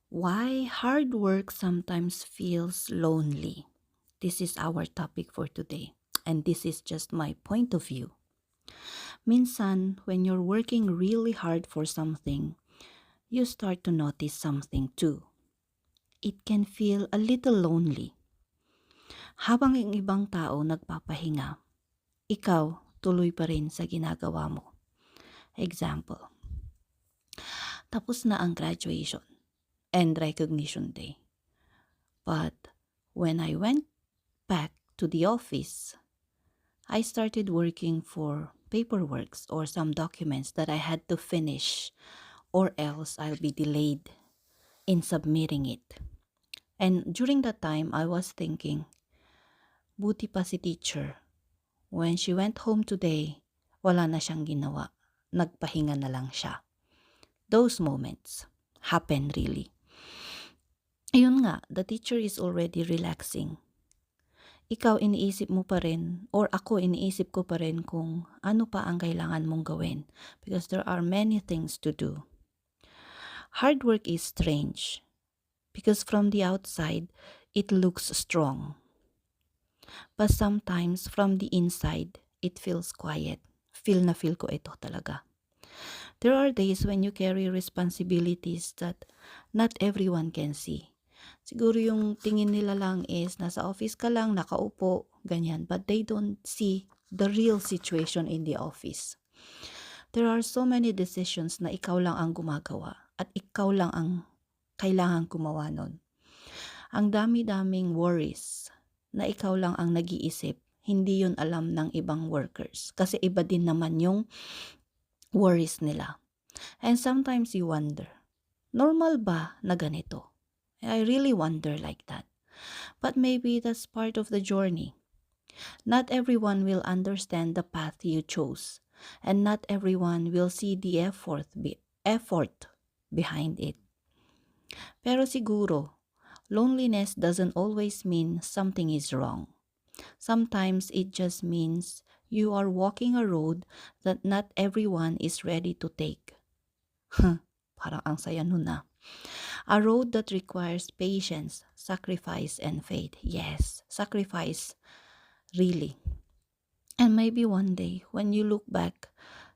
Why hard work sometimes feels lonely. This is our topic for today. And this is just my point of view. Minsan, when you're working really hard for something, you start to notice something too. It can feel a little lonely. Habang yung ibang tao nagpapahinga, ikaw tuloy pa rin sa ginagawa mo. Example, tapos na ang graduation and recognition day. But when I went back to the office, I started working for paperworks or some documents that I had to finish or else I'll be delayed in submitting it. And during that time, I was thinking, buti pa si teacher. When she went home today, wala na siyang ginawa. Nagpahinga na lang siya. Those moments happen really. Ayun nga, the teacher is already relaxing. Ikaw iniisip mo pa rin or ako iniisip ko pa rin kung ano pa ang kailangan mong gawin because there are many things to do. Hard work is strange because from the outside, it looks strong. But sometimes from the inside, it feels quiet. Feel na feel ko ito talaga. There are days when you carry responsibilities that not everyone can see. Siguro yung tingin nila lang is nasa office ka lang, nakaupo, ganyan. But they don't see the real situation in the office. There are so many decisions na ikaw lang ang gumagawa at ikaw lang ang kailangan gumawa nun. Ang dami-daming worries na ikaw lang ang nag-iisip, hindi yun alam ng ibang workers. Kasi iba din naman yung worries nila. And sometimes you wonder, normal ba na ganito? I really wonder like that. But maybe that's part of the journey. Not everyone will understand the path you chose, and not everyone will see the effort behind it. Pero siguro, loneliness doesn't always mean something is wrong. Sometimes it just means you are walking a road that not everyone is ready to take. Parang ang saya nun na. A road that requires patience, sacrifice, and faith. Yes, sacrifice, really. And maybe one day, when you look back,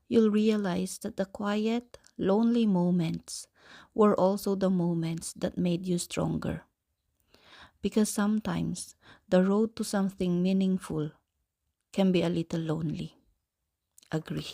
you'll realize that the quiet, lonely moments were also the moments that made you stronger. Because sometimes, the road to something meaningful can be a little lonely. Agree.